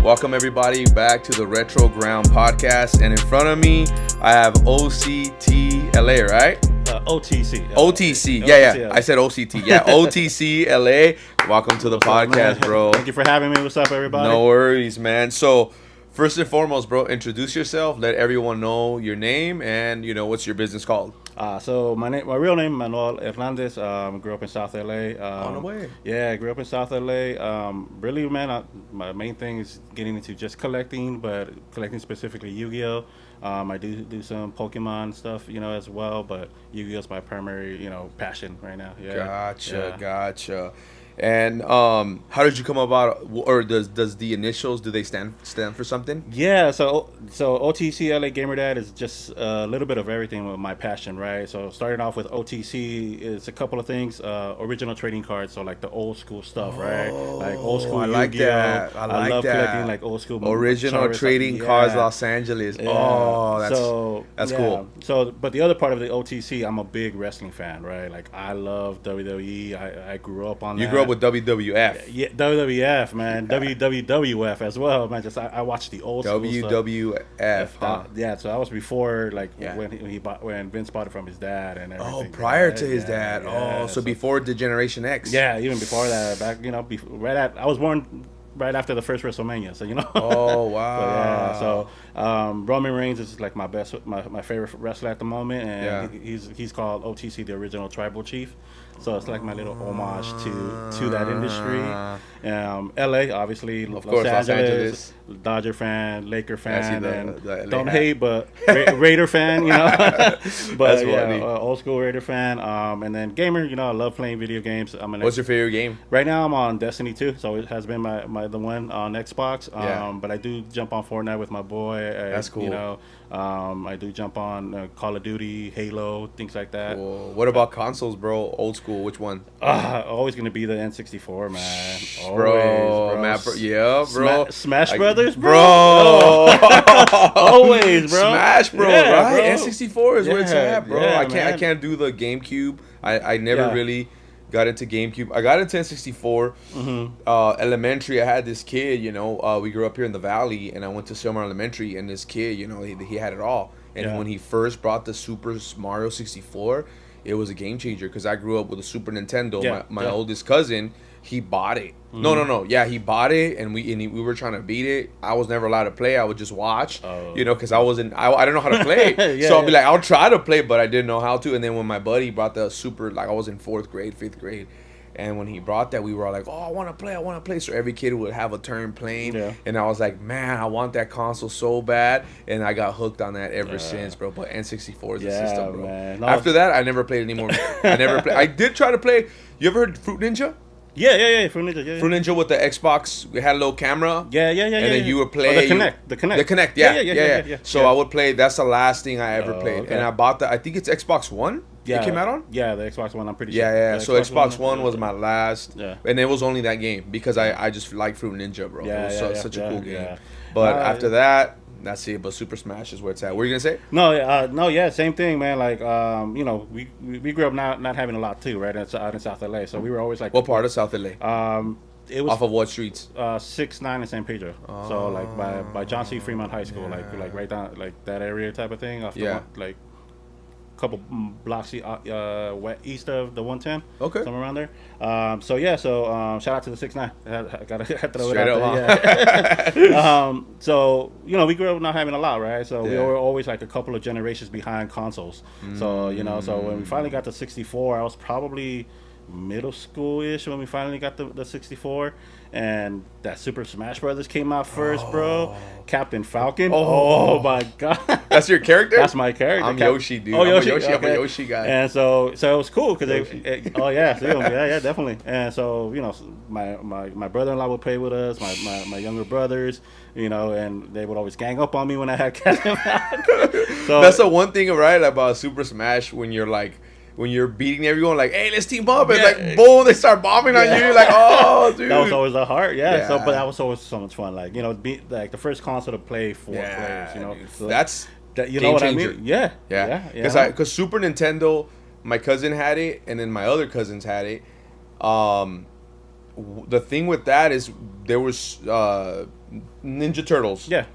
Welcome everybody back to the Retro Ground podcast, and in front of me I have OCTLA, right? OTC. OTC. Yeah. I said OCT. Yeah, OTC LA. Welcome to the podcast, bro. Thank you for having me. What's up, everybody? No worries, man. So, first and foremost, bro, introduce yourself. Let everyone know your name and what's your business called. So my real name, Manuel Hernandez. Grew up in South LA. On the way. Yeah, grew up in South LA. Really, man, my main thing is getting into just collecting, but collecting specifically Yu-Gi-Oh. I do some Pokemon stuff, as well, but Yu-Gi-Oh is my primary, passion right now. Yeah. Gotcha. And how did you come about, or does the initials, do they stand for something? Yeah, so OTC LA Gamer Dad is just a little bit of everything with my passion, right? So starting off with OTC is a couple of things, original trading cards, so like the old school stuff, right? Like old school Yu-Gi-Oh. Like that. I love collecting like old school original trading cards, Los Angeles. Yeah. Oh, that's cool. So, but the other part of the OTC, I'm a big wrestling fan, right? Like I love WWE. I grew up on that. You grew up with WWF. Yeah, WWF, man. WWF as well, man. I watched the old school WWF, huh? Yeah, so that was before, when Vince bought it from his dad and everything. Oh, prior to his dad. Yeah, so before the Generation X. Yeah, even before that. Back, I was born right after the first WrestleMania, so Oh wow! So Roman Reigns is like my favorite wrestler at the moment, and he's called OTC, the original Tribal Chief. So it's like my little homage to that industry. LA, obviously, of course, Los Angeles. Dodger fan, Laker fan, the don't hate, but Raider fan, But funny. Old school Raider fan. And then gamer, I love playing video games. What's your favorite game? Right now, I'm on Destiny 2, so it has been the one on Xbox. But I do jump on Fortnite with my boy. That's cool. I do jump on Call of Duty, Halo, things like that. Whoa. What about consoles, bro? Old school, which one? Always gonna be the N64, man. Bro. Smash Brothers, bro. Always, bro. Smash, bro. Yeah, right? Bro. N64 is where it's at, bro. Yeah, I can't do the GameCube. I never really got into GameCube. I got into N64. Elementary, I had this kid, we grew up here in the Valley, and I went to Silmar Elementary, and this kid, he had it all. And when he first brought the Super Mario 64, it was a game changer, because I grew up with a Super Nintendo. My oldest cousin, he bought it. No. Yeah, he bought it, and we were trying to beat it. I was never allowed to play. I would just watch, because I didn't know how to play. So I'll be like, I'll try to play, but I didn't know how to. And then when my buddy brought the Super, I was in 4th grade, 5th grade. And when he brought that, we were all like, oh, I want to play. So every kid would have a turn playing. Yeah. And I was like, man, I want that console so bad. And I got hooked on that ever since, bro. But N64 is the system, bro. Man. No, after that, I never played anymore. I did try to play. You ever heard Fruit Ninja? Yeah. Fruit Ninja. Yeah. Fruit Ninja with the Xbox. We had a little camera. Yeah. And then you would play. The Kinect. Yeah. So I would play. That's the last thing I ever played. Okay. And I bought I think it's Xbox One. Yeah, it came out on? Yeah, the Xbox One, I'm pretty sure. Yeah. So Xbox One was my last. Yeah. And it was only that game, because I just like Fruit Ninja, bro. Yeah, it was such a cool game. Yeah. But after that, that's it. But Super Smash is where it's at. What are you going to say? No, same thing, man. Like, we grew up not having a lot too, right? Out in South LA. So we were always like... What part of South LA? It was off of what streets? 6-9 in San Pedro. So like by John C. Fremont High School, like right down like that area type of thing. Couple blocks east of the 110. Okay. Somewhere around there. Shout out to the 6-9. I gotta throw Straight it out there. So we grew up not having a lot, right? So we were always like a couple of generations behind consoles. So so when we finally got the 64, I was probably middle school-ish when we finally got the 64, and that Super Smash Brothers came out first, bro. Captain Falcon. Oh my god, that's your character? That's my character. I'm Yoshi, dude. Yoshi. Okay. I'm a Yoshi guy. And so it was cool because definitely. And so my brother-in-law would play with us, my younger brothers, and they would always gang up on me when I had Captain Falcon. So that's the one thing, right, about Super Smash, when you're beating everyone, like, hey, let's team up, and like, boom, they start bombing on you. You're like, oh, dude. That was always the heart, So, but that was always so much fun. Like, like the first console to play 4 players. Dude, that's you know what I mean? Yeah. Because Super Nintendo, my cousin had it, and then my other cousins had it. The thing with that is there was Ninja Turtles. Yeah.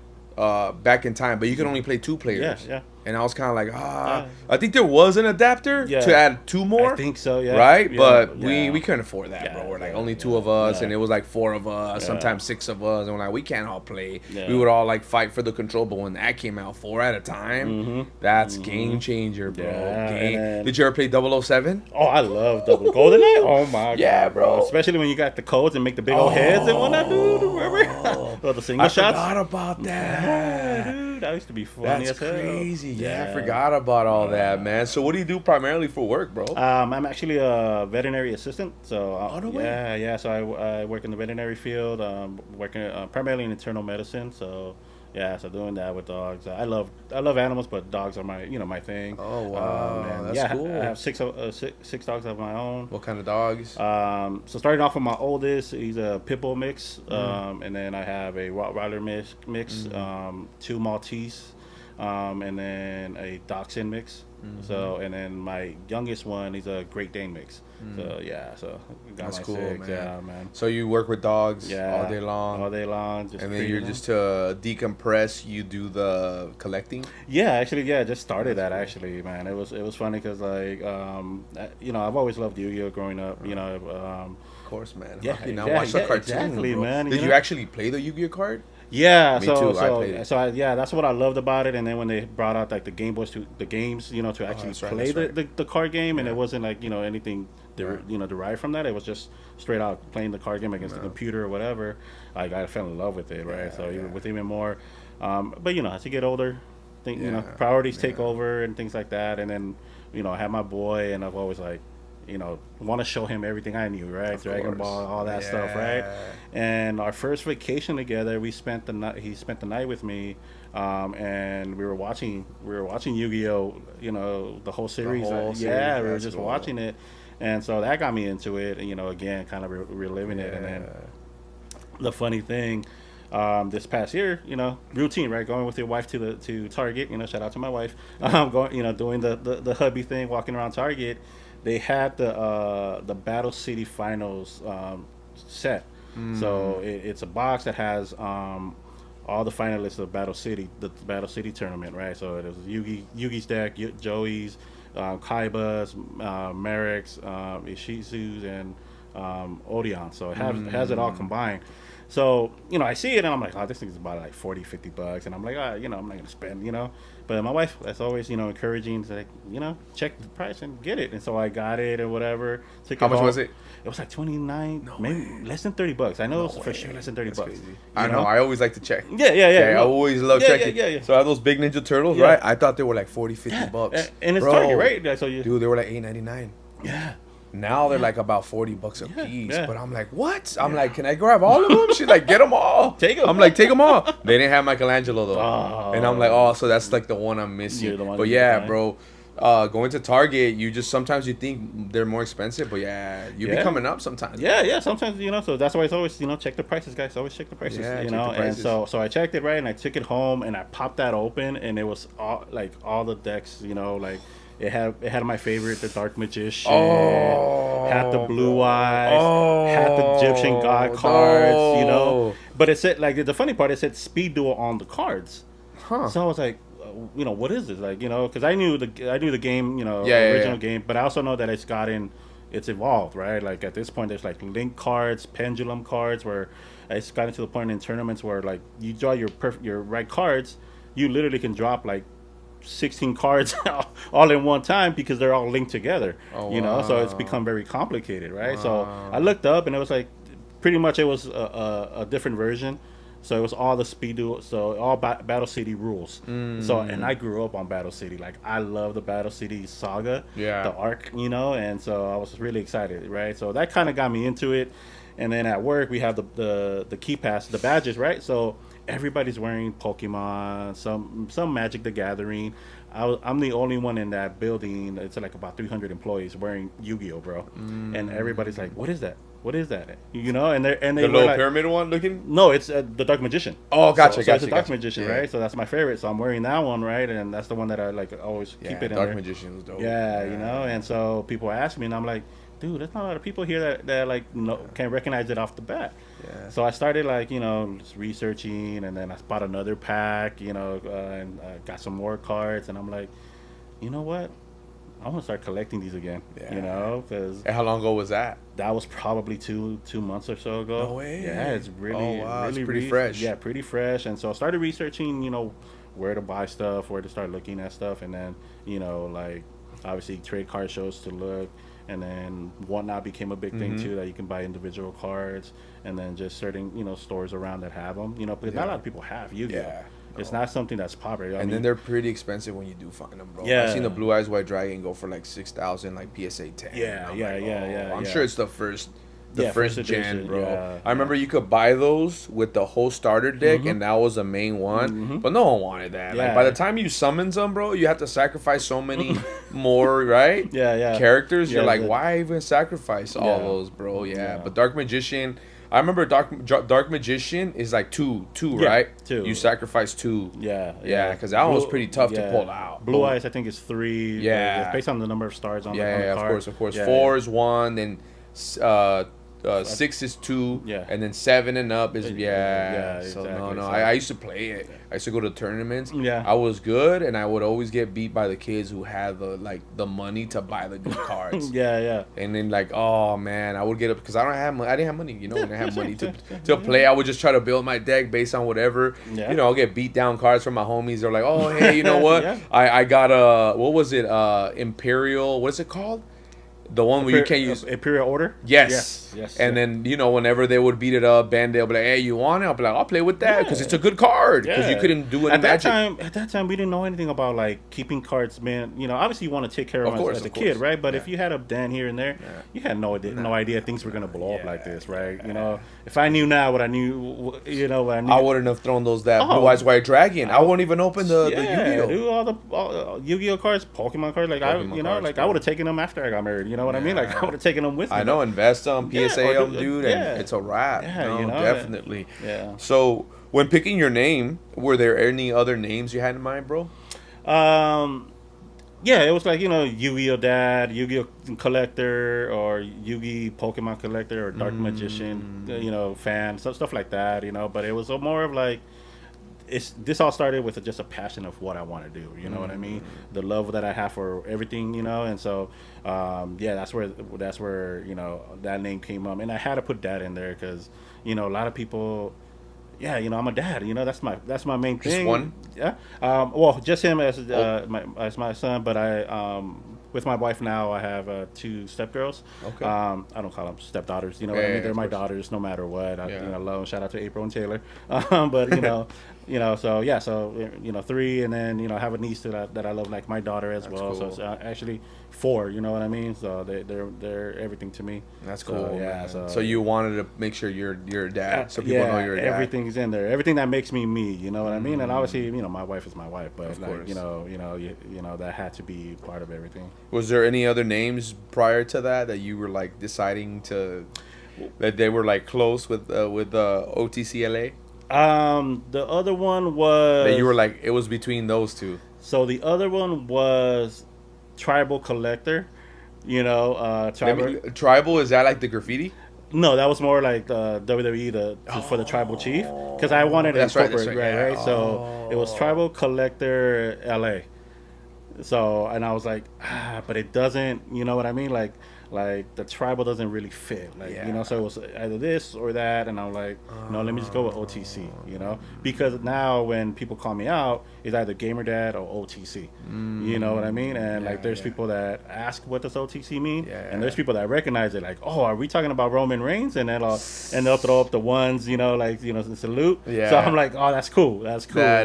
Back in time, but you can only play 2 players. Yeah. And I was kind of like, I think there was an adapter to add 2 more. I think so, yeah. Right? Yeah, but yeah. we couldn't afford that, bro. We're like only 2 of us, yeah. and it was like 4 of us, sometimes 6 of us, and we're like, we can't all play. Yeah. We would all like fight for the control, but when that came out 4 at a time, that's game changer, bro. Yeah, Did you ever play 007? Oh, I love Double GoldenEye. Oh my god, bro. Especially when you got the codes and make the big old heads and whatnot, dude. Remember? Or the single shots. I forgot about that. Yeah, dude, that used to be funny as hell. That's crazy. Yeah, I forgot about all that, man. So what do you do primarily for work, bro? I'm actually a veterinary assistant. So way. So I work in the veterinary field. Working primarily in internal medicine. So so doing that with dogs. I love animals, but dogs are my thing. Oh wow, that's cool. I have six dogs of my own. What kind of dogs? So starting off with my oldest, he's a pit bull mix, and then I have a Rottweiler mix, 2 Maltese, and then a Dachshund mix. So and then my youngest one, he's a Great Dane mix. So so that's cool, 6. man. Yeah, man. So you work with dogs all day long. All day long. And then you're just to decompress. You do the collecting. Yeah, actually, just started that actually, man. It was funny because like I've always loved Yu-Gi-Oh growing up. Of course, man. Yeah, watch the cartoon, exactly, bro. man. Did you actually play the Yu-Gi-Oh card? Yeah, Me too. I played it. That's what I loved about it. And then when they brought out like the Game Boys to the games, to actually play the card game, and it wasn't like anything derived from that. It was just straight out playing the card game against the computer or whatever. Like I fell in love with it, right? With even more. But as you get older, priorities take over and things like that. And then I have my boy, and I've always like. Want to show him everything I knew, right? Dragon Ball, all that stuff, right? And our first vacation together, he spent the night with me, and we were watching Yu-Gi-Oh, the whole series. We were just watching it, and so that got me into it. And again, kind of reliving it. And then the funny thing. This past year, routine, right? Going with your wife to Target, shout out to my wife. Going, doing the hubby thing, walking around Target. They had the Battle City Finals set. So it's a box that has all the finalists of Battle City, the Battle City tournament, right? So it was Yugi's deck, Joey's, Kaiba's, Merrick's, Ishizu's, and Odeon. So it has it all combined. So, I see it and I'm like, oh, this thing's about like $40-$50. And I'm like, I'm not going to spend, But my wife, that's always, encouraging to, like, check the price and get it. And so I got it or whatever. How much was it? It was like 29, maybe less than $30. I know it was for sure less than $30. Crazy. I know. I always like to check. Yeah. I always love checking. Yeah. So I have those big Ninja Turtles, right? I thought they were like $40-$50. And it's Target, right? Yeah, so dude, they were like $8.99. Yeah. Now they're like about $40 a piece, but I'm like, what? I'm like, can I grab all of them? She's like, get them all. Take them. I'm like, take them all. They didn't have Michelangelo though, and I'm like, oh, so that's like the one I'm missing. But bro, going to Target, sometimes you think they're more expensive, but you be coming up sometimes. Yeah. Sometimes so that's why it's always check the prices, guys. Always check the prices. And so I checked it right, and I took it home, and I popped that open, and it was all the decks, like. It had my favorite, the Dark Magician. Had the Blue Eyes. Had the Egyptian God cards. But it said the funny part. It said Speed Duel on the cards. So I was like, what is this? Like, because I knew the game, original game, but I also know that it's evolved, right? Like at this point, there's like link cards, pendulum cards, where it's gotten to the point in tournaments where like you draw your right cards, you literally can drop like 16 cards all in one time because they're all linked together. So it's become very complicated, right? So I looked up and it was like pretty much it was a different version. So it was all the Speed Duel, so all Battle City rules. So and I grew up on Battle City. Like I love the Battle City saga, the arc, and so I was really excited, right? So that kind of got me into it. And then at work we have the key pass, the badges, right? So everybody's wearing Pokemon, some Magic the Gathering. I'm the only one in that building. It's like about 300 employees wearing Yu-Gi-Oh, bro. And everybody's like, "What is that? What is that?" And they the little pyramid one looking. No, it's the Dark Magician. Oh, gotcha. So it's a Dark Magician, right? So that's my favorite. So I'm wearing that one, right? And that's the one that I like always keep it in Dark there. Magician was dope. And so people ask me, and I'm like, dude, there's not a lot of people here that like can recognize it off the bat. Yeah. So I started like just researching, and then I bought another pack, and got some more cards, and I'm like, you know what? I want to start collecting these again. Yeah. Because And how long ago was that? that was probably 2 months or so ago. No way. Yeah, it's really, it's really pretty fresh. Yeah, pretty fresh. And so I started researching, where to buy stuff, where to start looking at stuff, and then, like obviously trade card shows to look, and then Whatnot became a big thing too, that you can buy individual cards, and then just certain, stores around that have them, because not a lot of people have Yu-Gi-Oh. Yeah. It's not something that's popular. I mean, then they're pretty expensive when you do find them, bro. Yeah. I've seen the Blue Eyes White Dragon go for like 6,000, like PSA 10. Yeah, I'm sure it's the first first gen, edition, bro. yeah, I remember you could buy those with the whole starter deck, and that was the main one. But no one wanted that. Yeah. Like by the time you summon them, bro, you have to sacrifice so many more, right? Yeah. Characters. Yeah, You're like, why even sacrifice all those, bro? Yeah. But Dark Magician. I remember Dark Magician is like two, right? 2. You sacrifice 2. Yeah, because that one was pretty tough to pull out. Blue Eyes, I think, is 3. Yeah. Based on the number of stars on the Yeah, card. of course. Yeah, 4 is 1, then 6 is 2, and then 7 and up is So exactly. no. I used to play it. I used to go to tournaments. Yeah. I was good, and I would always get beat by the kids who had the money to buy the good cards. yeah. And then oh man, I would get up because I didn't have money. When I have money to play, I would just try to build my deck based on whatever. Yeah. I'll get beat down cards from my homies. They're like, oh hey, you know what? Yeah. I got a what was it? Imperial. What is it called? The one where you can't use Imperial Order. Yes. And then whenever they would beat it up, Ben, they'll be like, "Hey, you want it?" I'll be like, "I'll play with that because it's a good card." Because you couldn't do any magic. At that time, we didn't know anything about like keeping cards, man. Obviously you want to take care of them as a kid, right? But if you had a Dan here and there, you had no idea things were gonna blow up like this, right? If I knew now what I knew, I wouldn't have thrown Blue Eyes White Dragon. I won't even open the Yu-Gi-Oh. Dude, all Yu-Gi-Oh cards, Pokemon cards. Like I would have taken them after I got married. You know what I mean? Like I would have taken them with me. I know, invest them, PSA them, dude, and yeah. it's a wrap. Yeah, definitely. Yeah. So when picking your name, were there any other names you had in mind, bro? Yeah, it was like Yu-Gi-Oh Dad, Yu-Gi-Oh Collector, or Yu-Gi Pokemon Collector, or Dark Magician, fan, stuff like that. But it was more of like. This all started with just a passion of what I want to do. You know what I mean? The love that I have for everything. And so that's where that name came up, and I had to put Dad in there because a lot of people. Yeah, I'm a dad. That's my main thing. Just one? Yeah. Well, just him as my son, but I with my wife now, I have 2 stepgirls. Okay. I don't call them stepdaughters. You know what I mean? They're my daughters, no matter what. I love them. Shout out to April and Taylor. But so 3, and then I have a niece that I love like my daughter as well. Cool. So it's actually 4. You know what I mean? So they're everything to me. That's cool. Yeah. Man. So you wanted to make sure you're a dad, so people know you're a dad. Everything's in there. Everything that makes me me. You know what I mean? And obviously, my wife is my wife, but of like course. that had to be part of everything. Was there any other names prior to that you were like deciding that they were like close with OTCLA? The other one was that you were like it was between those 2. So the other one was Tribal Collector. Tribal, is that like the graffiti? No, that was more like WWE for the Tribal Chief, because I wanted to incorporate right. So it was Tribal Collector LA. So and I was like, but it doesn't. You know what I mean? Like the tribal doesn't really fit, so it was either this or that, and I'm like, no, let me just go with OTC, because now when people call me out, it's either Gamer Dad or OTC, you know what I mean? And there's people that ask what does OTC mean, and there's people that recognize it, like, oh, are we talking about Roman Reigns? And they'll throw up the ones, salute. So I'm like, oh, that's cool. That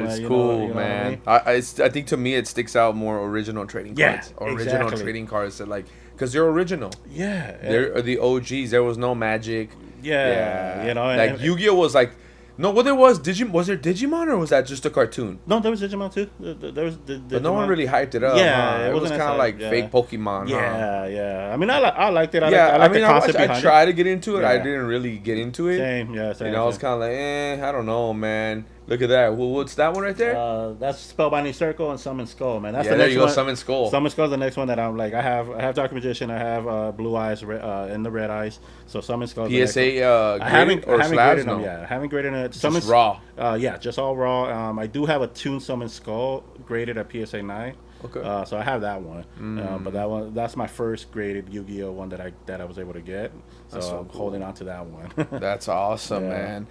is cool, man. I think to me it sticks out more original trading cards. Original trading cards that because they're original. Yeah. They're the OGs. There was no magic. Yeah. Like Yu-Gi-Oh was like, no, what there was, was there Digimon or was that just a cartoon? No, there was Digimon too. There was but no one really hyped it up. Yeah. It was kind of like fake Pokemon. Yeah. I mean, I liked it. I tried to get into it. I didn't really get into it. Same. I was kind of like, I don't know, man. Look at that. Well, what's that one right there? That's Spellbinding Circle and Summon Skull, man. That's yeah, the there next you go. one. Summon Skull. Summon Skull's the next one that I'm like. I have Dark Magician. I have Blue Eyes and the Red Eyes. So Summon Skull. PSA I haven't graded no? them yet. I haven't graded it. Just raw. Yeah, just all raw. I do have a Toon Summon Skull graded at PSA 9. Okay. So I have that one, but that's my first graded Yu-Gi-Oh one that I was able to get. So I'm holding on to that one. That's awesome, man.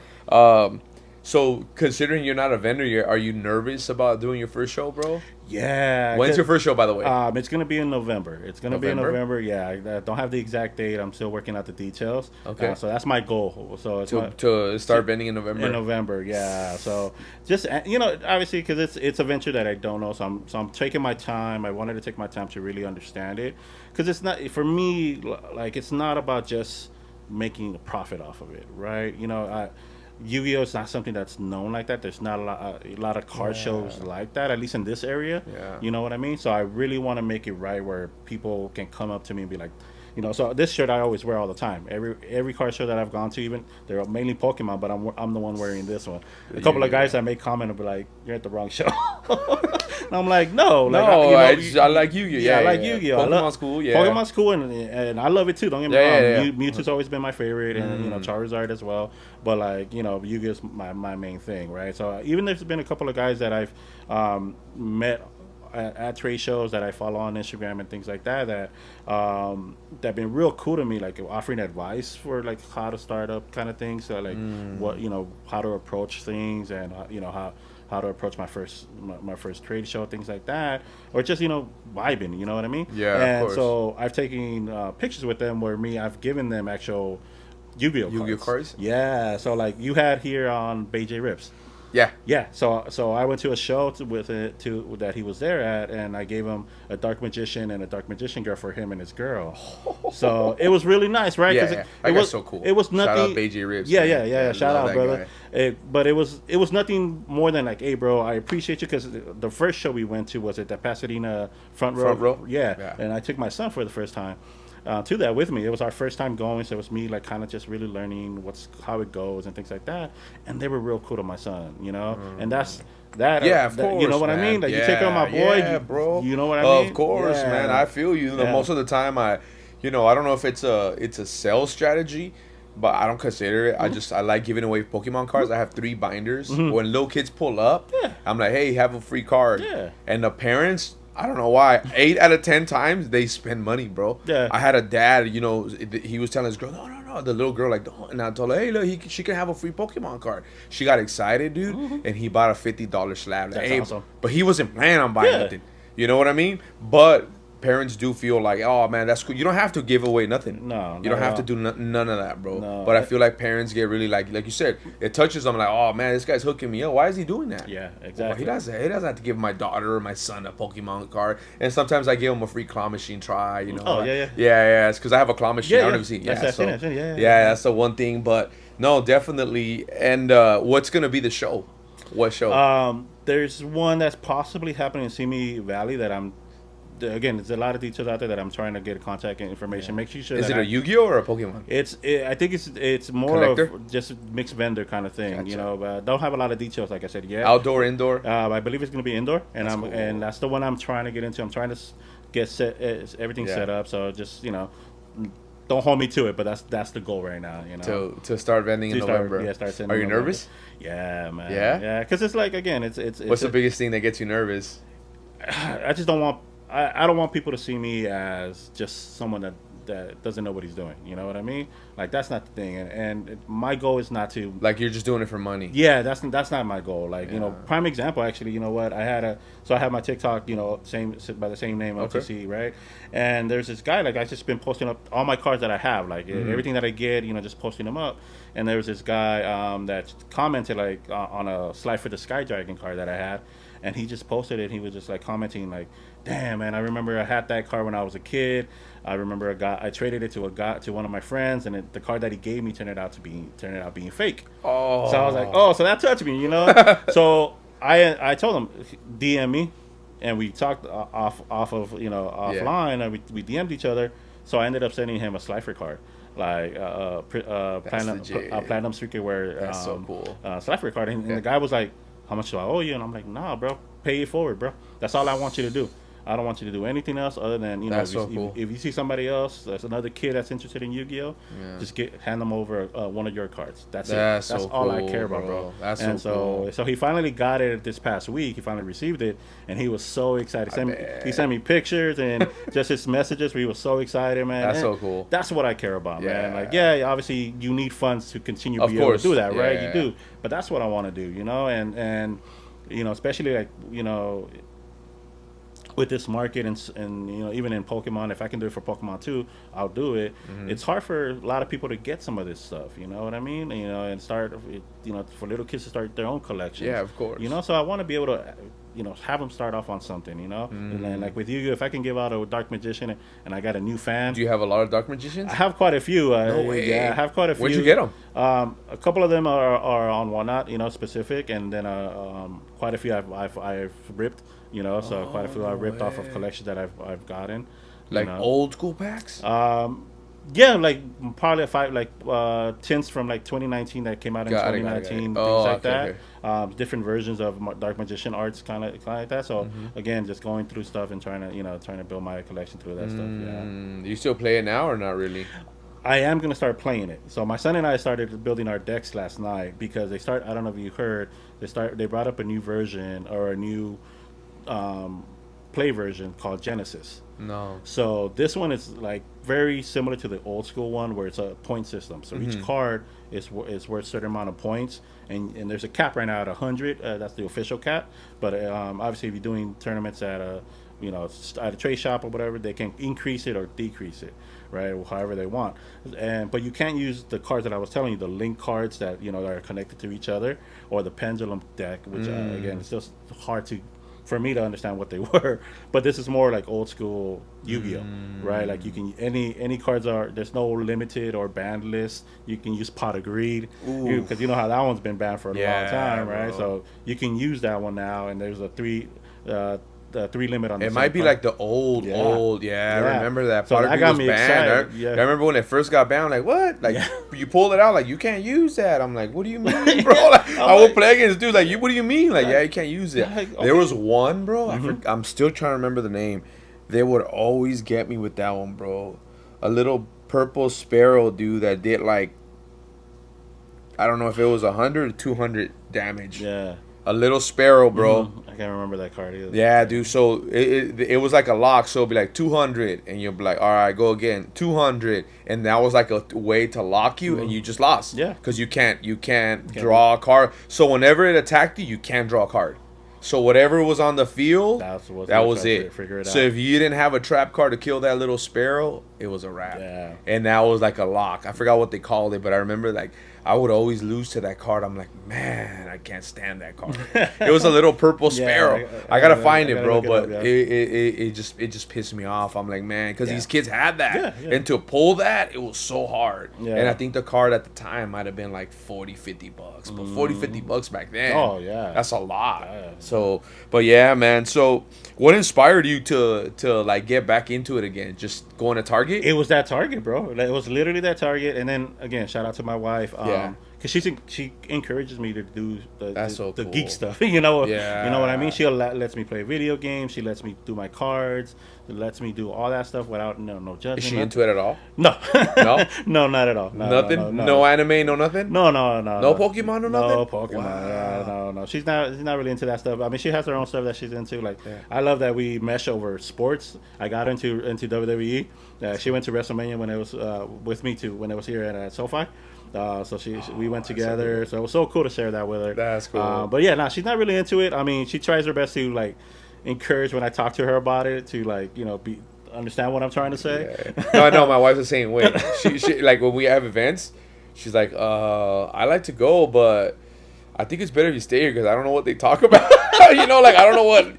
So considering you're not a vendor yet, are you nervous about doing your first show, bro? Yeah. When's your first show, by the way? It's gonna be in November. It's gonna be in November. Yeah, I don't have the exact date. I'm still working out the details. Okay. So that's my goal. So it's to start vending in November. In November, yeah. So just obviously because it's a venture that I don't know. So I'm taking my time. I wanted to take my time to really understand it because it's not for me. Like it's not about just making a profit off of it, right? Yu-Gi-Oh is not something that's known like that. There's not a lot of card shows like that, at least in this area. Yeah. You know what I mean? So I really want to make it right where people can come up to me and be like, so this shirt I always wear all the time. Every card show that I've gone to, even they're mainly Pokemon, but I'm the one wearing this one. A couple of guys that make comment and be like, "You're at the wrong show." And I'm like, no, I like Yu-Gi-Oh. Yeah, I like Yu-Gi-Oh. Pokemon's cool. Yeah, Pokemon's cool, and I love it too. Don't get me wrong. Mewtwo's always been my favorite, and Charizard as well. But Yu-Gi-Oh is my main thing, right? So even there's been a couple of guys that I've met at trade shows that I follow on Instagram and things like that that been real cool to me, like offering advice for like how to start up kind of things. So like what how to approach things and how to approach my first trade show, things like that, or just vibing. You know what I mean? Yeah. And of course. so I've taken pictures with them where I've given them actual Yu-Gi-Oh cards. Yeah. So like you had here on BJ Rips. Yeah. Yeah. So I went to a show that he was there at, and I gave him a Dark Magician and a Dark Magician girl for him and his girl. So it was really nice, right? Yeah. It was so cool. It was nothing. Shout out BJ Ribs. Yeah. Shout out, brother. But it was nothing more than like, hey, bro, I appreciate you, because the first show we went to was at the Pasadena front row. Yeah. And I took my son for the first time. To that with me. It was our first time going, so it was me like kind of just really learning how it goes and things like that. And they were real cool to my son, and that's that. Yeah, of course. You know what I mean? Like you take care of my boy, bro. You know what I mean? Of course, man. I feel you. Most of the time, I don't know if it's a sales strategy, but I don't consider it. I like giving away Pokemon cards. I have 3 binders. When little kids pull up, I'm like, hey, have a free card. Yeah. And the parents, I don't know why, 8 out of 10 times they spend money, bro. Yeah. I had a dad, he was telling his girl, no, the little girl, like, don't. And I told her, hey, look, she can have a free Pokemon card. She got excited, dude, and he bought a $50 slab. That's awesome. But he wasn't planning on buying nothing. You know what I mean? But parents do feel like, oh man, that's cool. You don't have to give away nothing. No, you don't have to do none of that, bro. No. But I feel like parents get really like you said, it touches them like, oh man, this guy's hooking me up. Why is he doing that? Yeah, exactly. Well, he doesn't have to give my daughter or my son a Pokemon card. And sometimes I give him a free claw machine try. Oh yeah. Yeah. It's because I have a claw machine. I don't even see. Yeah, that's the one thing. But no, definitely. And what's gonna be the show? What show? There's one that's possibly happening in Simi Valley that again, there's a lot of details out there that I'm trying to get contact information. Make sure. Is it a Yu-Gi-Oh or a Pokemon? I think it's more Collector? of just mixed vendor kind of thing. Gotcha. But don't have a lot of details, like I said. Yeah. Outdoor, indoor. I believe it's going to be indoor, and That's cool. and that's the one I'm trying to get into. I'm trying to get everything set up. So just don't hold me to it, but that's the goal right now. To start vending in November. Start sending. Are you nervous? Yeah, man. Yeah, because it's like, again, it's. What's the biggest thing that gets you nervous? I just don't want. I don't want people to see me as just someone that doesn't know what he's doing. You know what I mean? Like, that's not the thing. And my goal is not to, like, you're just doing it for money. Yeah, that's not my goal. Like, prime example, actually. You know what? I have my TikTok, same by the same name, OTC, right? And there's this guy, like, I just been posting up all my cards that I have, like everything that I get, just posting them up. And there was this guy that commented like on a Slide for the Sky Dragon card that I had. And he just posted it. He was just like commenting like, "Damn, man, I remember I had that card when I was a kid. I remember I traded it to one of my friends, and the card that he gave me turned out being fake." Oh. So I was like, "Oh, so that touched me, So I told him, DM me, and we talked off of offline, and we DM'd each other. So I ended up sending him a Slifer card. Like platinum Secret Wear. That's so cool. Slifer card, and the guy was like, how much do I owe you? And I'm like, nah, bro, pay it forward, bro. That's all I want you to do. I don't want you to do anything else other than, you know, if you see somebody else, there's another kid that's interested in Yu-Gi-Oh, just hand them over one of your cards. That's it. That's so all I care about, bro. That's and so cool. So he finally got it this past week. He finally received it, and he was so excited. He sent me pictures and just his messages where he was so excited, man. That's so cool. That's what I care about, man. Like, obviously you need funds to continue to be able to do that, right? You do. But that's what I want to do, you know, and you know, especially like, you know, with this market and you know, even in Pokemon, if I can do it for Pokemon 2, I'll do it. It's hard for a lot of people to get some of this stuff, you know what I mean? You know, and start, you know, for little kids to start their own collections. Yeah, of course. You know, so I want to be able to, you know, have them start off on something, you know? And then, like with Yu-Gi-Oh, if I can give out a Dark Magician and I got a new fan. Do you have a lot of Dark Magicians? I have quite a few. No way. Yeah, I have quite a few. Where'd you get them? A couple of them are on Whatnot, you know, specific, and then quite a few I've ripped. You know, so quite a few I ripped off of collections that I've gotten. Like old school packs? Yeah, like probably tints from like 2019 that came out in 2019, things like that. Okay. Different versions of Dark Magician arts, kind of like that. So again, just going through stuff and trying to build my collection through that stuff. Yeah. Do you still play it now or not really? I am gonna start playing it. So my son and I started building our decks last night because I don't know if you heard, they brought up a new version or a new play version called Genesis. No. So this one is like very similar to the old school one where it's a point system. So each card is worth a certain amount of points, and there's a cap right now at 100. That's the official cap. But obviously, if you're doing tournaments at at a trade shop or whatever, they can increase it or decrease it, right? However they want. But you can't use the cards that I was telling you, the link cards that are connected to each other, or the pendulum deck, which again, it's just hard for me to understand what they were. But this is more like old school Yu-Gi-Oh, right? Like you can any cards there's no limited or banned list. You can use Pot of Greed because you know how that one's been banned for a long time, right? Bro. So you can use that one now, and there's a three limit on. It might be like the old. I remember that. So that got me excited. I remember when it first got banned. Like what? Like you pulled it out. Like you can't use that. I'm like, what do you mean, bro? Like, I would play against dudes. Like what do you mean? Like you can't use it. Like, okay. There was one, bro. I'm still trying to remember the name. They would always get me with that one, bro. A little purple sparrow dude that did like, I don't know if it was 100 or 200 damage. Yeah. A little sparrow, bro. I can't remember that card either. Yeah, dude. So it was like a lock. So it'd be like 200, and you'll be like, all right, go again, 200, and that was like a way to lock you, and you just lost. Yeah. Because you can't draw a card. So whenever it attacked you can't draw a card. So whatever was on the field, that was it. So if you didn't have a trap card to kill that little sparrow, it was a wrap. Yeah. And that was like a lock. I forgot what they called it, but I remember like I would always lose to that card. I'm like, man, I can't stand that card. It was a little purple sparrow. I gotta find it, bro. But it just pissed me off. I'm like, man, because these kids had that, and to pull that, it was so hard. Yeah. And I think the card at the time might have been like $40-$50, but $40-$50 back then. Oh yeah, that's a lot. Yeah. So, but yeah, man. So, what inspired you to like get back into it again? Just going to Target? It was that Target, bro. It was literally that Target. And then again, shout out to my wife. Because she encourages me to do the geek stuff. You know what I mean? She lets me play video games. She lets me do my cards. She lets me do all that stuff without no judgment. Is she into it at all? No, no, not at all. Nothing. No anime. No nothing. No. No Pokemon. No nothing. No Pokemon. Wow. No. She's not really into that stuff. I mean, she has her own stuff that she's into. Like I love that we mesh over sports. I got into WWE. She went to WrestleMania when it was with me too. When it was here at SoFi. So we went together. So it was so cool to share that with her. That's cool. But yeah, she's not really into it. I mean, she tries her best to like encourage when I talk to her about it to like understand what I'm trying to say. Yeah. No, I know my wife's the same way. She like when we have events, she's like, I like to go, but I think it's better if you stay here because I don't know what they talk about. Like I don't know what.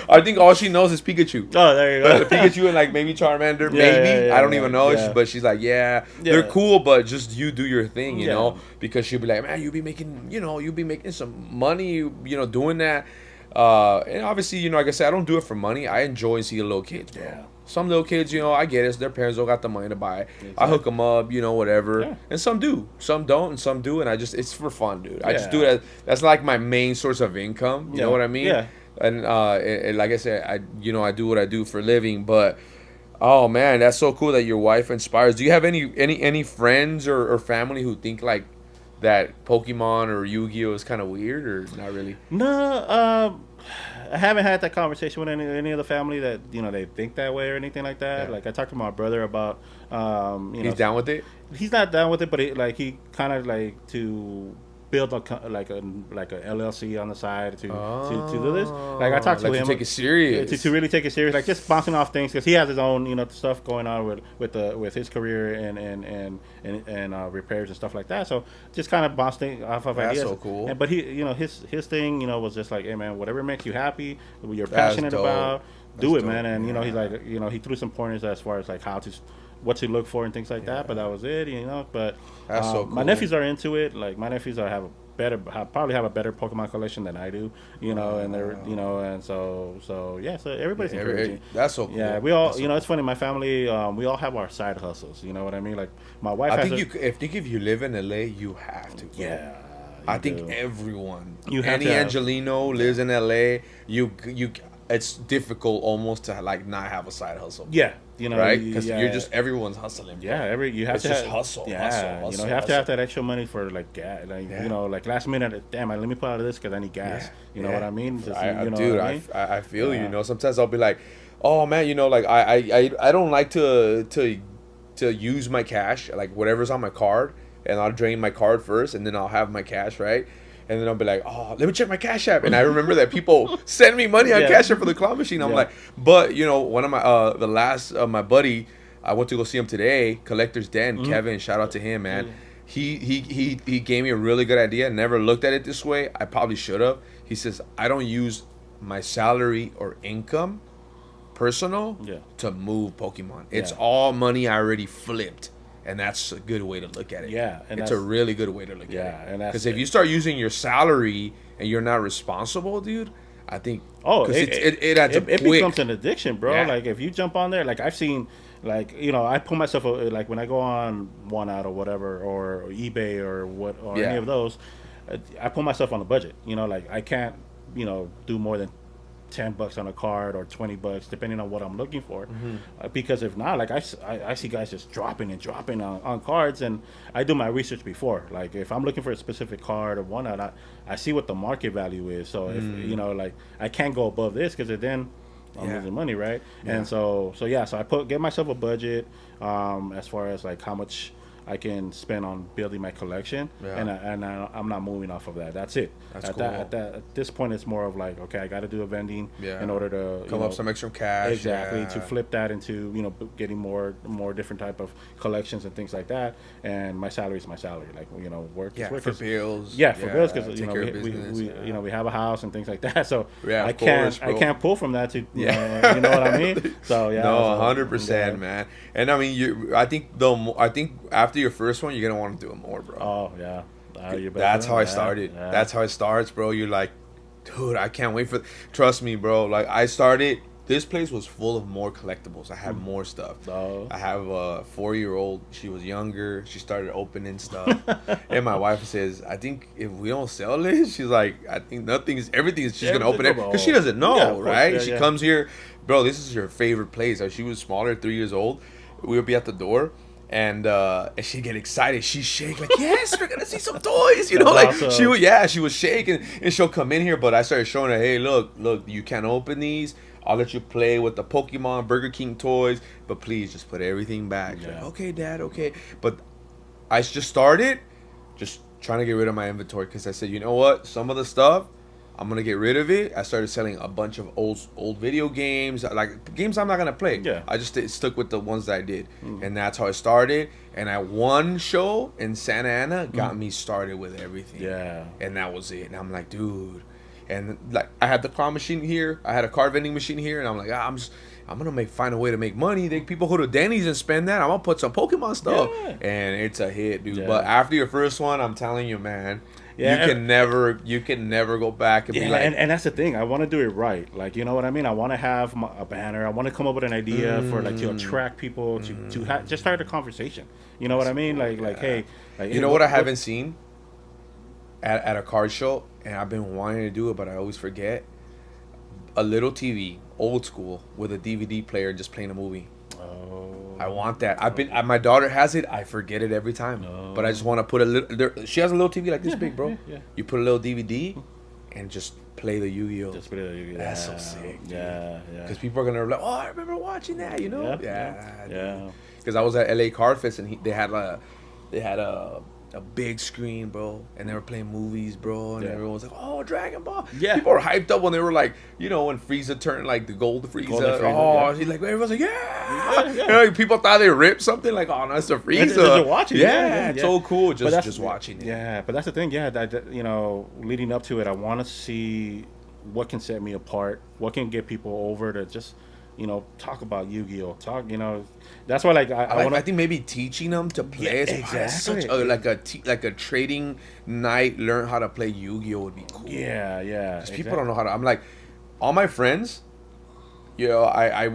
I think all she knows is Pikachu. Oh, there you go. Pikachu and like maybe Charmander, maybe. I don't even know. Yeah. But she's like, they're cool, but just you do your thing, you know. Because she'll be like, man, you'll be making some money, doing that. And obviously, like I said, I don't do it for money. I enjoy seeing little kids, bro. Some little kids, you know, I get it. Their parents don't got the money to buy it. Exactly. I hook them up, you know, whatever. Yeah. And some do. Some don't, and some do. And it's for fun, dude. I just Yeah. do it. That's like my main source of income. You know what I mean? Yeah. And like I said, I do what I do for a living. But oh man, that's so cool that your wife inspires. Do you have any friends or family who think like that Pokemon or Yu-Gi-Oh is kind of weird, or not really? No, I haven't had that conversation with any of the family that they think that way or anything like that. Yeah. Like I talked to my brother about, He's down with it. He's not down with it, but he kind of like to build like a LLC on the side to do this. Like I talked to him to take it serious, to really take it serious, like just bouncing off things because he has his own stuff going on with his career and repairs and stuff like that. So just kind of bouncing off of ideas. That's so cool. But he his thing was just like, hey man, whatever makes you happy, what you're passionate about, do it, man. And he's like he threw some pointers as far as like what to look for and things like that. But that was it, But that's so cool. My nephews are into it. Like my nephews probably have a better Pokemon collection than I do, and they're and so yeah, so everybody's encouraging. That's so cool. Yeah, we all it's funny. My family, we all have our side hustles. You know what I mean? Like my wife. I think if you live in LA, you have to. Bro. Yeah. I think everyone. Any Angelino lives in LA. You it's difficult almost to like not have a side hustle. Yeah, right? Because you're just everyone's hustling. Bro. Yeah, you have it's to just hustle. Yeah, hustle, you have to have that extra money for like gas. Like like last minute, damn, let me pull out of this because I need gas. You know what I mean? Just, I feel you. Sometimes I'll be like, oh man, like I don't like to use my cash, like whatever's on my card, and I'll drain my card first, and then I'll have my cash, right? And then I'll be like, oh, let me check my Cash App. And I remember that people send me money on Cash App for the claw machine. I'm like, but, one of my, my buddy, I went to go see him today, Collector's Den, Kevin, shout out to him, man. He gave me a really good idea. Never looked at it this way. I probably should have. He says, I don't use my salary or income, personal, to move Pokemon. It's all money I already flipped. And that's a good way to look at it. Yeah, and it's a really good way to look at it. Yeah, and because if you start using your salary and you're not responsible, dude, I think it becomes an addiction, bro. Yeah. Like if you jump on there, like I've seen, like I put myself like when I go on One Out or whatever or eBay or any of those, I put myself on a budget. Like I can't do more than $10 on a card or $20 depending on what I'm looking for, because if not, like I see guys just dropping on cards, and I do my research before. Like if I'm looking for a specific card or one, I see what the market value is. So if like I can't go above this because then I'm losing money, right? And so I give myself a budget as far as like how much I can spend on building my collection, and I'm not moving off of that. That's it. That's cool. At this point, it's more of like, okay, I got to do a vending in order to come up some extra cash. Exactly, to flip that into getting more different type of collections and things like that. And my salary is my salary. Like work is work for bills. For bills because we have a house and things like that. So I can't pull from that to you know what I mean. So 100%, man. And I mean, I think after your first one, you're gonna want to do it more, bro. Oh yeah. That's how I started. Yeah. That's how it starts, bro. You're like, dude, I can't wait for. Trust me, bro. Like I started. This place was full of more collectibles. I had more stuff. Oh. I have a 4-year-old. She was younger. She started opening stuff, and my wife says, "I think if we don't sell this, she's like, I think everything is she's gonna open it because she doesn't know, right? She comes here, bro. This is her favorite place. She was smaller, 3 years old. We would be at the door." And she'd get excited. She'd shake like, yes, we're gonna see some toys. Like awesome. She would shake and she'll come in here. But I started showing her, hey, look, you can't open these. I'll let you play with the Pokemon, Burger King toys, but please just put everything back. Yeah. Like, okay, Dad, okay. But I just started just trying to get rid of my inventory because I said, you know what? Some of the stuff, I'm gonna get rid of it. I started selling a bunch of old video games, like games I'm not gonna play. Yeah. I just stuck with the ones that I did, and that's how I started. And I one show in Santa Ana got me started with everything. Yeah. And that was it. And I'm like, dude. And like I had the claw machine here, I had a card vending machine here, and I'm like, I'm gonna find a way to make money. People go to Denny's and spend that. I'm gonna put some Pokemon stuff, and it's a hit, dude. Yeah. But after your first one, I'm telling you, man. Yeah, you can never go back and be like, and that's the thing. I want to do it right. Like, you know what I mean? I want to have a banner. I want to come up with an idea for like to attract people to just start a conversation. You know what I mean? Like hey, like, you know what I haven't seen at a card show, and I've been wanting to do it, but I always forget. A little TV, old school, with a DVD player, just playing a movie. Oh, I want that. My daughter has it. I forget it every time. But I just want to put a little. She has a little TV like this big, bro. Yeah. You put a little DVD, and just play the Yu-Gi-Oh. Just play the Yu-Gi-Oh. That's so sick. Dude. Yeah. Because people are gonna be like, oh, I remember watching that. You know? Yeah. Because I was at LA Card Fest, and they had a big screen, bro, and they were playing movies, bro, and everyone was like, "Oh, Dragon Ball!" Yeah, people were hyped up when they were like, you know, when Frieza turned like the gold Frieza. He's like, everyone's like, yeah. You know, people thought they ripped something like, "Oh, no, it's a Frieza." Just watching, it's so cool, just watching it. Yeah, but that's the thing, that you know, leading up to it, I want to see what can set me apart, what can get people over to just, you know, talk about Yu-Gi-Oh. You know, that's why I think maybe teaching them to play exactly. Such like a trading night, learn how to play Yu-Gi-Oh would be cool. Yeah. Because people don't know how to. I'm like, all my friends, you know, I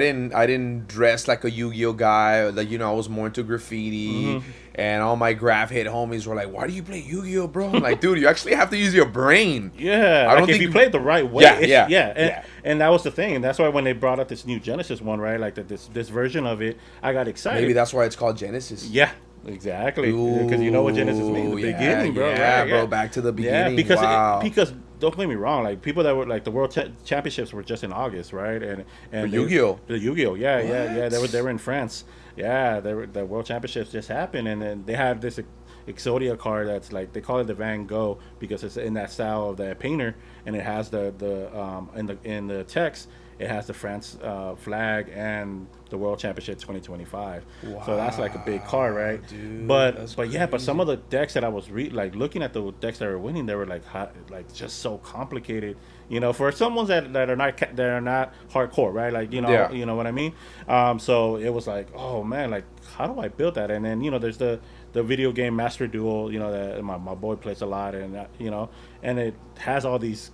didn't dress like a Yu-Gi-Oh guy. Like, you know, I was more into graffiti. And all my graph hit homies were like, "Why do you play Yu-Gi-Oh, bro?" I'm like, dude, you actually have to use your brain. Yeah, I don't think if you play it the right way. And that was the thing. And that's why when they brought up this new Genesis one, right? Like this version of it, I got excited. Maybe that's why it's called Genesis. Yeah. Exactly, because you know what Genesis means, the beginning, bro. Yeah, right? Bro, back to the beginning. Yeah, because don't get me wrong, like people that were like the World Championships were just in August, right? And for Yu-Gi-Oh, the Yu-Gi-Oh, yeah. They were in France. Yeah, the World Championships just happened, and then they have this Exodia card that's like, they call it the Van Gogh because it's in that style of that painter, and it has the in the text. It has the France flag and the World Championship 2025. Wow, so that's like a big card, right? Dude, but some of the decks that I was looking at, the decks that were winning, they were like just so complicated. You know, for some ones that are not hardcore, right? Like, you know, you know what I mean. So it was like, oh man, like how do I build that? And then, you know, there's the video game Master Duel, you know, that my boy plays a lot, and you know, and it has all these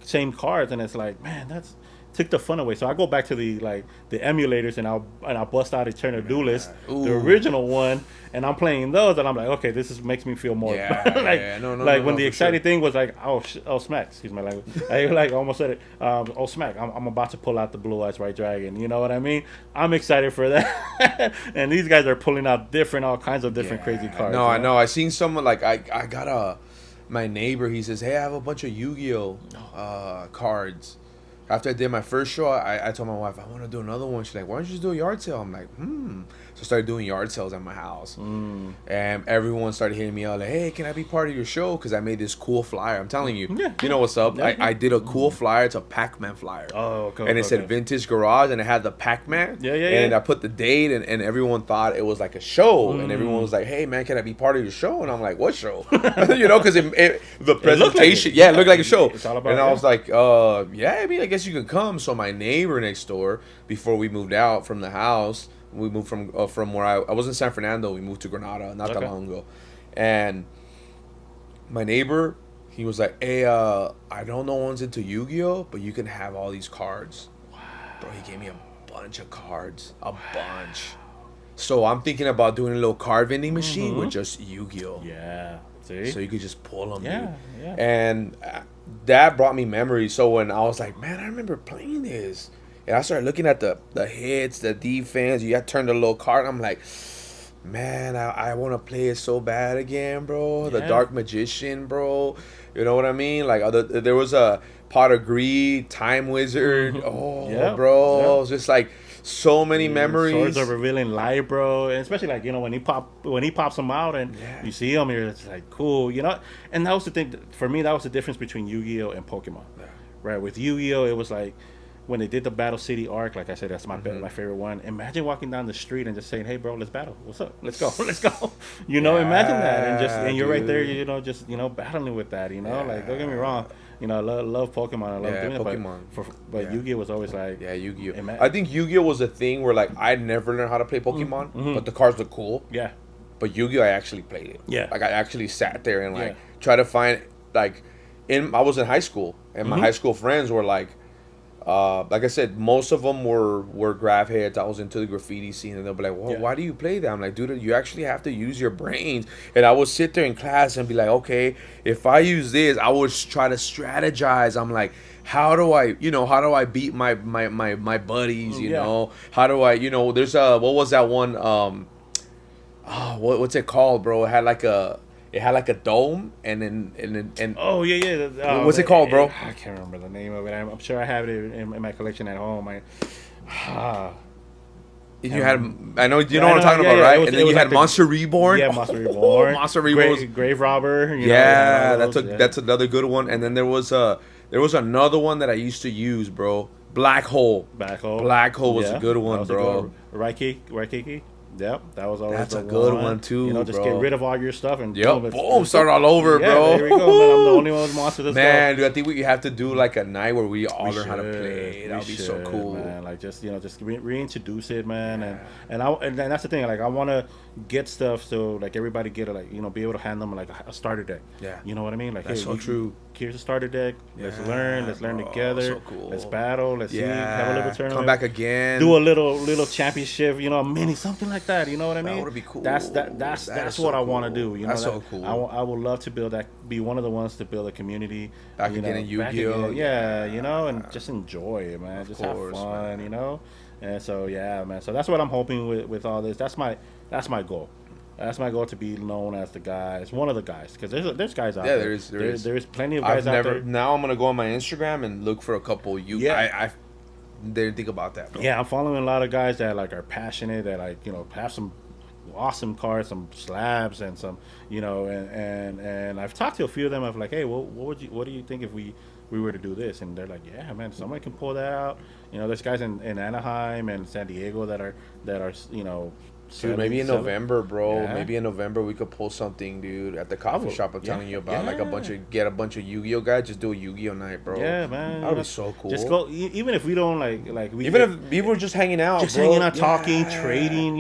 same cards, and it's like, man, that's took the fun away. So I go back to the emulators, and I'll bust out Eternal Duelist, the original one, and I'm playing those, and I'm like, okay, makes me feel more when the exciting thing was like, oh smack, excuse my language, I like almost said it, oh smack, I'm about to pull out the Blue Eyes White Dragon, you know what I mean? I'm excited for that. And these guys are pulling out all kinds of different crazy cards. No, I know. I seen someone like I got my neighbor, he says, hey, I have a bunch of Yu-Gi-Oh cards. After I did my first show, I told my wife, I want to do another one. She's like, why don't you just do a yard sale? I'm like, So I started doing yard sales at my house. And everyone started hitting me out like, hey, can I be part of your show? Because I made this cool flyer. I'm telling you, you know what's up. I did a cool flyer. It's a Pac-Man flyer. Oh, cool. And it said Vintage Garage, and it had the Pac-Man. And I put the date, and everyone thought it was like a show. And everyone was like, hey, man, can I be part of your show? And I'm like, what show? You know, because the presentation, it looked like a show. It's all about I was like, I mean, I guess you can come. So my neighbor next door, before we moved out from the house, we moved from where I was in San Fernando. We moved to Granada not that long ago, and my neighbor, he was like, "Hey, I don't know one's into Yu-Gi-Oh, but you can have all these cards." Wow, bro, he gave me a bunch of cards, a bunch. So I'm thinking about doing a little card vending machine with just Yu-Gi-Oh. Yeah, see, so you could just pull them, dude. Yeah. And that brought me memories. So when I was like, man, I remember playing this. And I started looking at the hits, the defense. You got to turn the little card. I'm like, man, I want to play it so bad again, bro. Yeah. The Dark Magician, bro. You know what I mean? Like, there was a Pot of Greed, Time Wizard. Bro. Yeah. It was just like so many memories. Swords of Revealing Light, bro. And especially like, you know, when he pops them out and you see them, you're just like, cool, you know. And that was the thing for me. That was the difference between Yu-Gi-Oh and Pokemon. Yeah. Right? With Yu-Gi-Oh, it was like, when they did the Battle City arc, like I said, that's my favorite one. Imagine walking down the street and just saying, "Hey, bro, let's battle. What's up? Let's go. Let's go." You know, imagine that, and you're right there. You know, just battling with that. You know, like don't get me wrong. You know, I love Pokemon. I love doing Pokemon. It, but Yu-Gi-Oh was always like, Yu-Gi-Oh. I think Yu-Gi-Oh was a thing where like I never learned how to play Pokemon, but the cards look cool. Yeah. But Yu-Gi-Oh, I actually played it. Yeah. Like I actually sat there and like try to find like I was in high school and my high school friends were like I said, most of them were graph heads. I was into the graffiti scene, and they'll be like, "Well, why do you play that?" I'm like, "Dude, you actually have to use your brains." And I would sit there in class and be like, "Okay, if I use this, I would try to strategize." I'm like, "How do I beat my buddies? You know, how do I, There's what was that one? What's it called, bro? It had like a dome, and oh yeah. what's it called, bro? I can't remember the name of it. I'm sure I have it in my collection at home. You had, I know, you know what I'm talking about, right? And then you had Monster Reborn. Yeah, Monster Reborn. Monster Reborn. Grave Robber. That's another good one. And then there was another one that I used to use, bro. Black Hole. Black Hole was a good one, bro. Raikiki. Yep, that was always a good one too. Just get rid of all your stuff and boom, start all over, bro. There we go. Man, I'm the only one with monsters. Man, dude, I think we have to do like a night where we all learn how to play. That would be so cool, man. Like just reintroduce it, man. And then that's the thing. Like I want to get stuff so like everybody get be able to hand them like a starter deck. Yeah, you know what I mean? Like that's so true. Here's a starter deck. Let's learn together. So cool. Let's battle. Let's see. Have a little tournament. Come back again. Do a little championship. A mini something like that. You know what I mean? That would be cool. That's what I want to do. That's so cool. I would love to build that. Be one of the ones to build a community. Back again in Yu-Gi-Oh. Yeah, and just enjoy it, man. Just have fun, man. And so man. So that's what I'm hoping with all this. That's my goal. That's my goal, to be known as one of the guys, because there's guys out there. Yeah, there's plenty of guys out there. Now I'm gonna go on my Instagram and look for a couple. I didn't think about that, bro. Yeah, I'm following a lot of guys that are passionate, that have some awesome cards, some slabs, and some and I've talked to a few of them. I'm like, hey, what do you think if we were to do this? And they're like, yeah, man, somebody can pull that out. There's guys in Anaheim and San Diego that are Dude, maybe in November, bro. Yeah. Maybe in November we could pull something, dude, at the coffee shop I'm telling you about. Like get a bunch of Yu-Gi-Oh guys, just do a Yu-Gi-Oh night, bro. Yeah, man. That would be so cool. Just go, even if we don't if people are just hanging out, hanging out, talking, trading,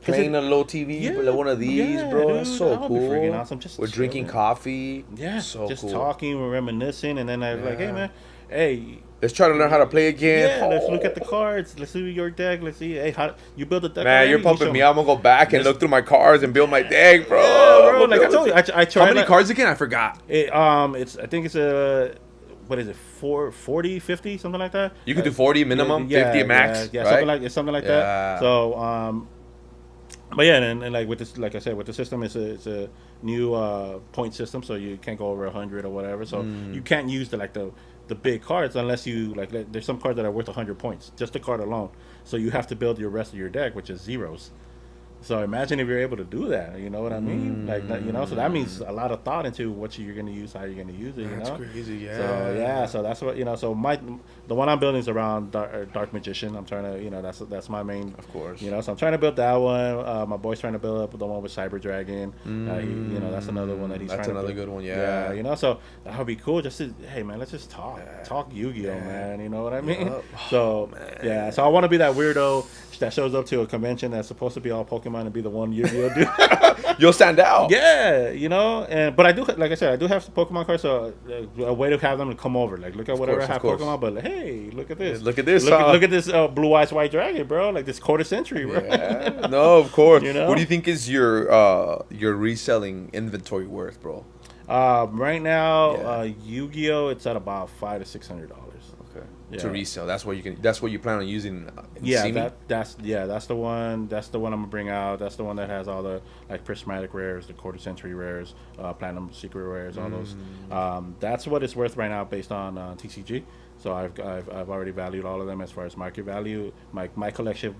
playing a little TV, one of these, bro. Dude, that's so cool. Be freaking awesome. We're drinking coffee. Yeah, so just cool. Talking, we're reminiscing, and then I'm like, hey, man, hey. Let's try to learn how to play again. Yeah, let's look at the cards. Let's see your deck. Let's see, hey, how you build a deck. Man, you're pumping me. I'm gonna go back and look through my cards and build my deck, bro. Yeah, bro. Like I told you, I tried. How many cards again? I forgot. I think it's what is it? 40, 50, something like that. You could do 40 minimum, 50 max. Yeah, right? something like that. So, but yeah, and like with this, like I said, with the system, it's a new point system, so you can't go over 100 or whatever. So you can't use the big cards unless you there's some cards that are worth 100 points, just the card alone. So you have to build your rest of your deck, which is zeros. So imagine if you're able to do that. You know what I mean? So that means a lot of thought into what you're going to use, how you're going to use it. That's crazy, yeah. So so that's what So the one I'm building is around Dark Magician. I'm trying to that's my main. Of course. So I'm trying to build that one. My boy's trying to build up the one with Cyber Dragon. That's another one that he's. That's trying another to build. good one. Yeah. So that would be cool. Just to, hey man, let's just talk Yu-Gi-Oh, man. You know what I mean? So So I want to be that weirdo that shows up to a convention that's supposed to be all Pokemon and be the one Yu-Gi-Oh dude. You'll stand out. Yeah, but I do, like I said, I do have some Pokemon cards, so a way to have them to come over. Like, look at whatever I have Pokemon, but hey, look at this. Look at this. Look at this Blue Eyes White Dragon, bro. Like this quarter century, bro. Yeah. No, of course. What do you think is your reselling inventory worth, bro? Right now, Yu-Gi-Oh, it's at about $500 to $600. To resell, that's what you plan on using. That's the one. That's the one I'm gonna bring out. That's the one that has all the prismatic rares, the quarter century rares, platinum secret rares, all those. That's what it's worth right now based on TCG. So I've already valued all of them as far as market value. My collection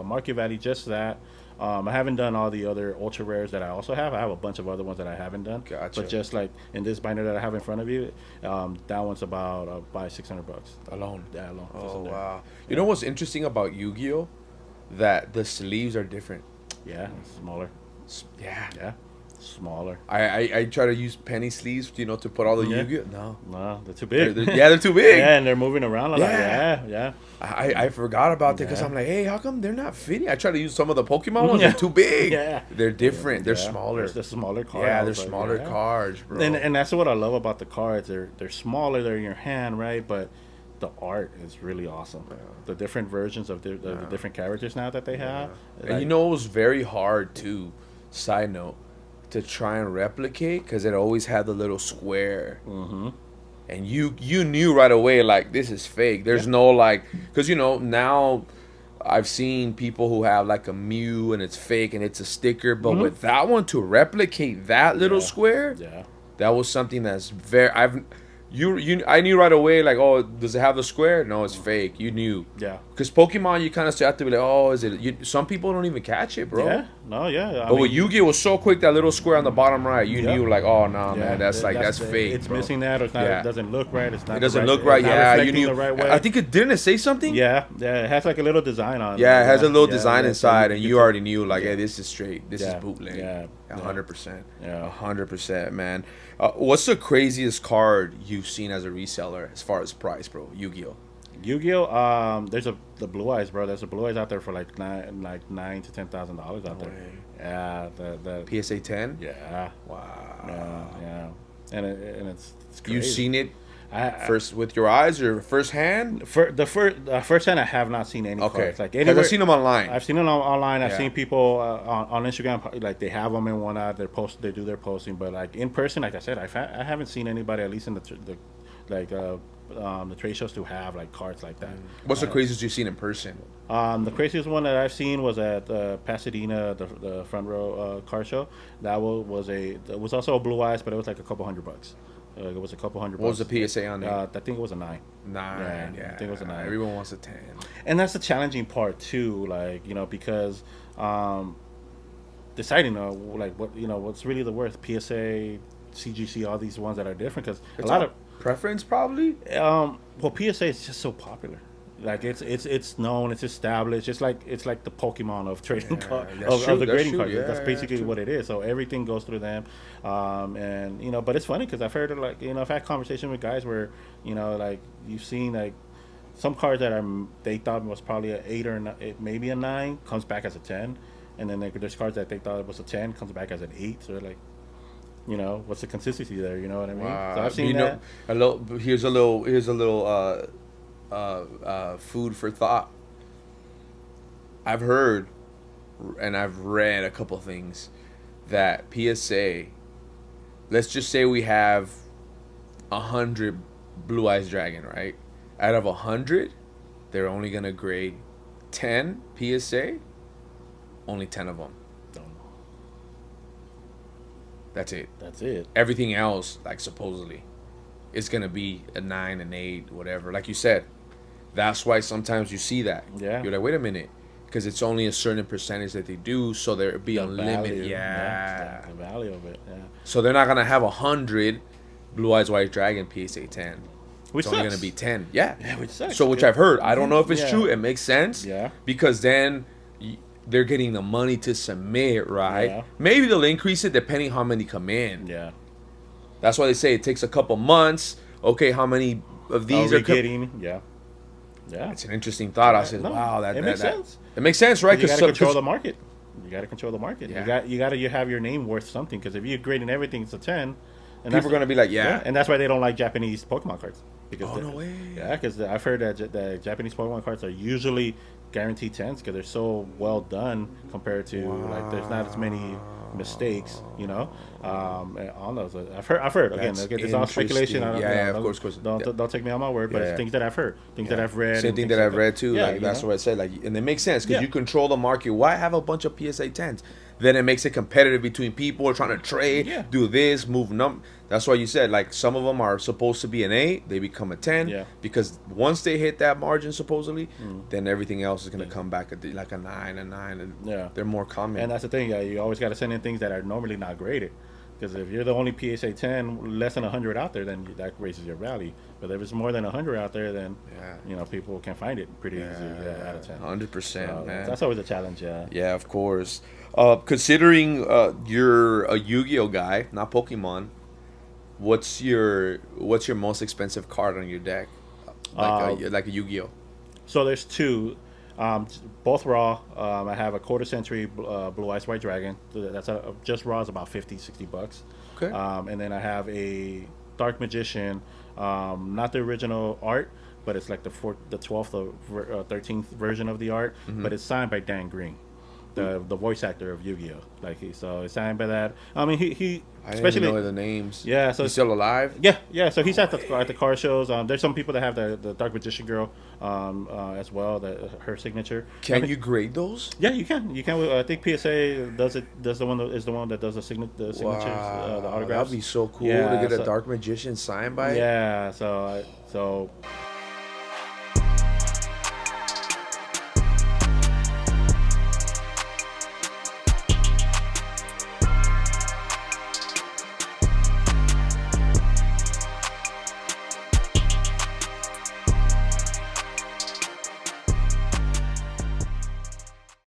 market value, just that. I haven't done all the other ultra rares that I also have. I have a bunch of other ones that I haven't done. Gotcha. But just like in this binder that I have in front of you, that one's about $600 alone. Yeah, alone. Oh wow! You know what's interesting about Yu-Gi-Oh? That the sleeves are different. Yeah, smaller. Yeah. Smaller. I try to use penny sleeves, to put all the Yu-Gi-Oh. No, they're too big. They're too big. Yeah, and they're moving around a lot. Yeah. I forgot about that because I'm like, hey, how come they're not fitting? I try to use some of the Pokemon ones. They're too big. Yeah. They're different. They're smaller. They're smaller cards. Yeah, they're smaller cards, bro. And that's what I love about the cards. They're smaller. They're in your hand, right? But the art is really awesome. Yeah. The different versions of the different characters now that they have. And it was very hard too. Side note, to try and replicate because it always had the little square. Mm-hmm. And you knew right away, like, this is fake. There's no, like, because, now I've seen people who have, like, a Mew and it's fake and it's a sticker. But with that one, to replicate that little square, that was something that's very... I knew right away, like, oh, does it have the square? No, it's fake. You knew. Yeah. Because Pokemon, you kind of still have to be like, oh, is it... some people don't even catch it, bro. Yeah. No, yeah. But with Yu-Gi-Oh, was so quick, that little square on the bottom right, you knew, like, oh, no, man, that's fake, it's bro. missing that, or it's not, it doesn't look right. It's not. It doesn't look right, you knew. The right way. I think it didn't say something? Yeah. It has, like, a little design on it. Yeah, it has a little design inside, and you already knew, like, hey, this is straight. This is bootleg. Yeah. 100%. Yeah. 100%, man. What's the craziest card you've seen as a reseller as far as price, bro? Yu-Gi-Oh. Yu-Gi-Oh. There's the Blue Eyes, bro. There's a Blue Eyes out there for like $9,000 to $10,000 out there. Yeah, the PSA 10. Yeah. Wow. Yeah. And it's crazy. You've seen it first with your eyes or first hand? The first hand, I have not seen any cards. Like, because I've seen them online. I've seen them online. I've seen people on Instagram, like, they have them in one ad. They do their posting, but like in person, like I said, I haven't seen anybody, at least in the trade shows, to have like cards like that. What's the craziest you've seen in person? The craziest one that I've seen was at Pasadena, the front row car show. That was also a Blue Eyes, but it was like a couple $100. It was a couple $100. What was the PSA on there? I think it was a 9. 9, yeah. I think it was a 9. Everyone wants a 10. And that's the challenging part too, like, because deciding like what's really the worth, PSA, CGC, all these ones that are different, because a lot of preference probably. Well, PSA is just so popular. Like, it's known, it's established. It's like the Pokemon of trading cards, of the grading cards. That's basically what it is. So everything goes through them, and but it's funny because I've heard of, like, I've had conversations with guys where like, you've seen like some cards that they thought was probably an 8 or maybe a 9, comes back as a 10, and then there's cards that they thought it was a 10, comes back as an 8. So like, what's the consistency there? You know what I mean? Wow. So I've seen that. Here's a little food for thought. I've heard and I've read a couple things that PSA, let's just say we have 100 Blue Eyes Dragon, right? Out of 100, they're only gonna grade 10 PSA. Only 10 of them. That's it. Everything else, like, supposedly, it's gonna be a 9, an 8, whatever. Like you said, that's why sometimes you see that. Yeah. You're like, wait a minute, because it's only a certain percentage that they do, so there be unlimited. Yeah. The value of it. Yeah. So they're not gonna have 100 Blue Eyes White Dragon PSA 10. Which it's only gonna be 10. Yeah. Which sucks. So which I've heard. I don't know if it's true. It makes sense. Yeah. Because then they're getting the money to submit, right? Yeah. Maybe they'll increase it depending how many come in. Yeah. That's why they say it takes a couple months. Okay, how many of these are getting? Yeah. Yeah. It's an interesting thought. I said, wow, that makes sense. It makes sense, right? You got to control the market. Yeah. You got to have your name worth something, because if you're grading everything to 10, and people are gonna be like, and that's why they don't like Japanese Pokemon cards. Because no way. Yeah, because I've heard that the Japanese Pokemon cards are usually guaranteed 10s because they're so well done compared to like there's not as many mistakes, on those. I've heard again. It's all speculation. Of course. Don't take me on my word, but it's things that I've heard, things that I've read. Same thing that I've read too. Like that's what I said. Like, and it makes sense because you control the market. Why have a bunch of PSA 10s? Then it makes it competitive between people trying to trade, do this, move That's why you said, like, some of them are supposed to be an 8, they become a 10, because once they hit that margin, supposedly, then everything else is going to come back at like a 9, and they're more common. And that's the thing, you always got to send in things that are normally not graded, Because if you're the only PSA 10, less than 100 out there, then that raises your value. But if it's more than 100 out there, then people can find it pretty easy out of 10. 100%, man. That's always a challenge, yeah. Yeah, of course. Considering you're a Yu-Gi-Oh guy, not Pokemon, what's your most expensive card on your deck? Like a Yu-Gi-Oh. So there's two, both raw. I have a quarter century Blue Eyes White Dragon. That's just raw is about $50-$60. Okay. And then I have a Dark Magician, not the original art, but it's like the 12th or 13th version of the art, but it's signed by Dan Green, the voice actor of Yu-Gi-Oh. So it's signed by that. I mean, he I didn't even know the names. Yeah, so he's still alive. Yeah. So he's at the car shows. There's some people that have the Dark Magician girl as well. Her signature. Can you grade those? Yeah, you can. I think PSA does it. Does the one that does the signatures, the autographs. That'd be so cool to get a Dark Magician signed by. Yeah. So